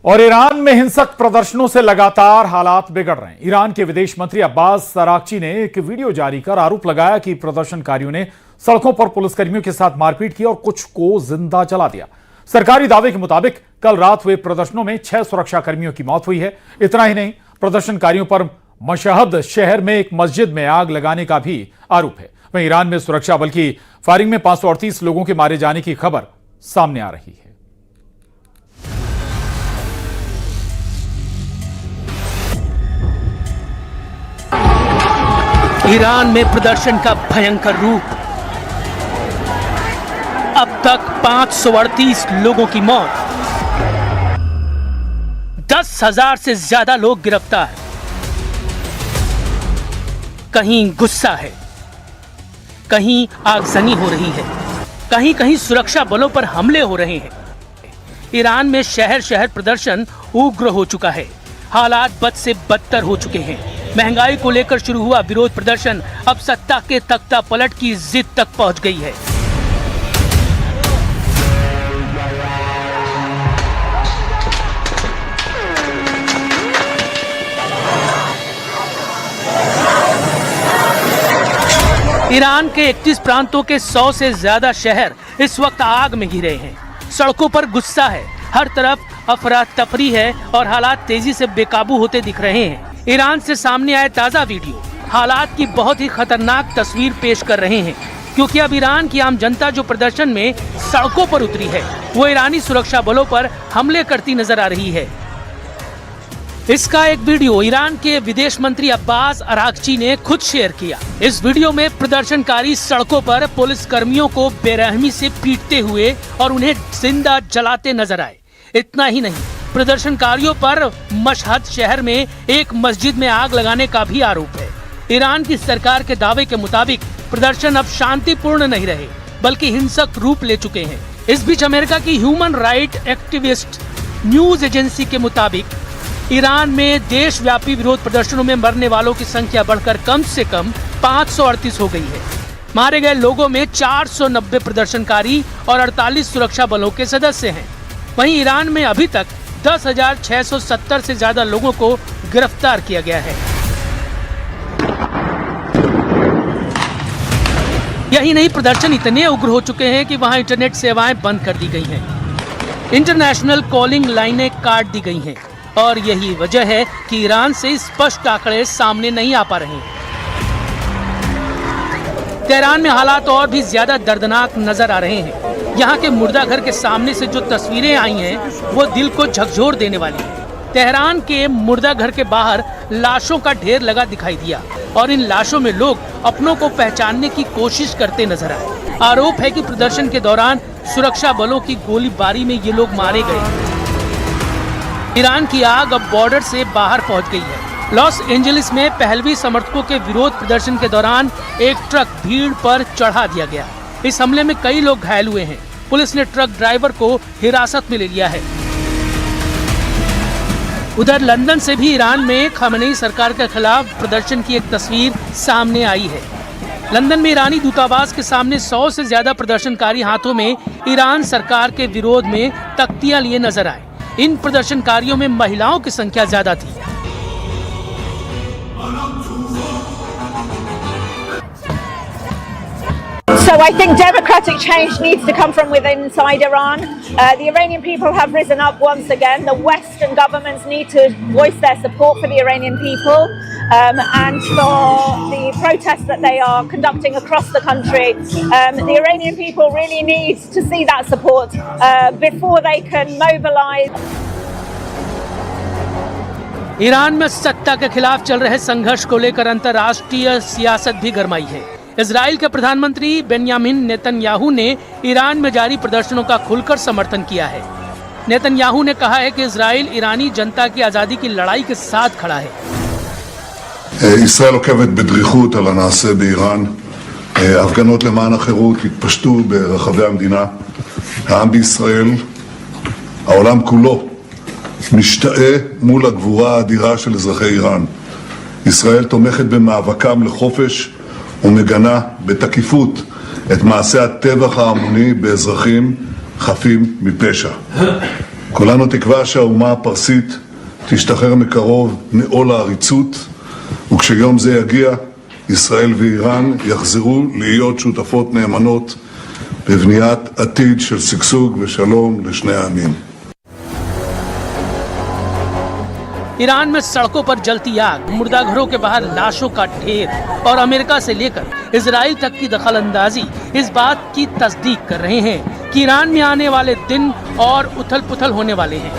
और ईरान में हिंसक प्रदर्शनों से लगातार हालात बिगड़ रहे हैं। ईरान के विदेश मंत्री अब्बास अरागची ने एक वीडियो जारी कर आरोप लगाया कि प्रदर्शनकारियों ने सड़कों पर पुलिसकर्मियों के साथ मारपीट की और कुछ को जिंदा जला दिया। सरकारी दावे के मुताबिक कल रात हुए प्रदर्शनों में 6 सुरक्षाकर्मियों की मौत हुई है। इतना ही नहीं, प्रदर्शनकारियों पर मशहद शहर में एक मस्जिद में आग लगाने का भी आरोप है। वहीं ईरान में सुरक्षा बल की फायरिंग में 538 लोगों के मारे जाने की खबर सामने आ रही है। ईरान में प्रदर्शन का भयंकर रूप। अब तक 538 लोगों की मौत, 10,000 से ज्यादा लोग गिरफ्तार। कहीं गुस्सा है, कहीं आगजनी हो रही है, कहीं कहीं सुरक्षा बलों पर हमले हो रहे हैं। ईरान में शहर शहर प्रदर्शन उग्र हो चुका है। हालात बद से बदतर हो चुके हैं। महंगाई को लेकर शुरू हुआ विरोध प्रदर्शन अब सत्ता के तख्ता पलट की जिद तक पहुंच गई है। ईरान के 31 प्रांतों के 100 से ज्यादा शहर इस वक्त आग में घिरे हैं। सड़कों पर गुस्सा है, हर तरफ अफरा तफरी है और हालात तेजी से बेकाबू होते दिख रहे हैं। ईरान से सामने आए ताज़ा वीडियो हालात की बहुत ही खतरनाक तस्वीर पेश कर रहे हैं, क्योंकि अब ईरान की आम जनता जो प्रदर्शन में सड़कों पर उतरी है, वो ईरानी सुरक्षा बलों पर हमले करती नजर आ रही है। इसका एक वीडियो ईरान के विदेश मंत्री अब्बास अरागची ने खुद शेयर किया। इस वीडियो में प्रदर्शनकारी सड़कों पर पुलिस कर्मियों को बेरहमी से पीटते हुए और उन्हें जिंदा जलाते नजर आए। इतना ही नहीं, प्रदर्शनकारियों पर मशहद शहर में एक मस्जिद में आग लगाने का भी आरोप है। ईरान की सरकार के दावे के मुताबिक प्रदर्शन अब शांतिपूर्ण नहीं रहे, बल्कि हिंसक रूप ले चुके हैं। इस बीच अमेरिका की human right activist news agency के मुताबिक ईरान में देशव्यापी विरोध प्रदर्शनों में मरने वालों की संख्या बढ़कर कम से कम 538 हो गई है। मारे गए लोगों में 490 प्रदर्शनकारी और 48 सुरक्षा बलों के सदस्य हैं। वहीं ईरान में अभी तक 10,670 से ज्यादा लोगों को गिरफ्तार किया गया है। यही नहीं, प्रदर्शन इतने उग्र हो चुके हैं कि वहां इंटरनेट सेवाएं बंद कर दी गई हैं। इंटरनेशनल कॉलिंग लाइनें काट दी गई हैं और यही वजह है कि ईरान से स्पष्ट आंकड़े सामने नहीं आ पा रहे हैं। तेहरान में हालात और भी ज्यादा दर्दनाक नजर आ रहे हैं। यहाँ के मुर्दाघर के सामने से जो तस्वीरें आई हैं, वो दिल को झकझोर देने वाली हैं। तेहरान के मुर्दाघर के बाहर लाशों का ढेर लगा दिखाई दिया और इन लाशों में लोग अपनों को पहचानने की कोशिश करते नजर आए। आरोप है कि प्रदर्शन के दौरान सुरक्षा बलों की गोलीबारी में ये लोग मारे गए। ईरान की आग अब बॉर्डर से बाहर पहुंच गई है। लॉस एंजलिस में पहलवी समर्थकों के विरोध प्रदर्शन के दौरान एक ट्रक भीड़ पर चढ़ा दिया गया। इस हमले में कई लोग घायल हुए हैं। पुलिस ने ट्रक ड्राइवर को हिरासत में ले लिया है। उधर लंदन से भी ईरान में खामेनेई सरकार के खिलाफ प्रदर्शन की एक तस्वीर सामने आई है। लंदन में ईरानी दूतावास के सामने 100 से ज्यादा प्रदर्शनकारी हाथों में ईरान सरकार के विरोध में तख्तियां लिए नजर आए। इन प्रदर्शनकारियों में महिलाओं की संख्या ज्यादा थी। So I think democratic change needs to come from within inside Iran. The Iranian people have risen up once again. The Western governments need to voice their support for the Iranian people and for the protests that they are conducting across the country. The Iranian people really need to see that support before they can mobilize. Iran में सत्ता के खिलाफ चल रहे संघर्ष को लेकर अंतर्राष्ट्रीय सियासत भी गरमाई है। इजराइल के प्रधानमंत्री बेंयामिन नेतन्याहू ने ईरान में जारी प्रदर्शनों का खुलकर समर्थन किया है। नेतन्याहू ने कहा है कि इजराइल ईरानी जनता की आजादी की लड़ाई के साथ खड़ा है। ישראל עוקבת בדריכות על הנעשה באיראן. הפגנות למען החירות התפשטו ברחבי המדינה. העם בישראל, העולם כולו, משתאה מול הגבורה האדירה של אזרחי איראן. ישראל תומכת במאבקם לחופש ומגנה בתקיפות את מעשי הטבח ההמוני באזרחים חפים מפשע. כולנו תקווה שהאומה הפרסית תשתחרר מקרוב מעול העריצות, וכשיום זה יגיע, ישראל ואיראן יחזרו להיות שותפות נאמנות בבניית עתיד של שגשוג ושלום לשני העמים. ईरान में सड़कों पर जलती आग, मुर्दाघरों के बाहर लाशों का ढेर और अमेरिका से लेकर इजराइल तक की दखलंदाजी इस बात की तस्दीक कर रहे हैं कि ईरान में आने वाले दिन और उथल पुथल होने वाले हैं।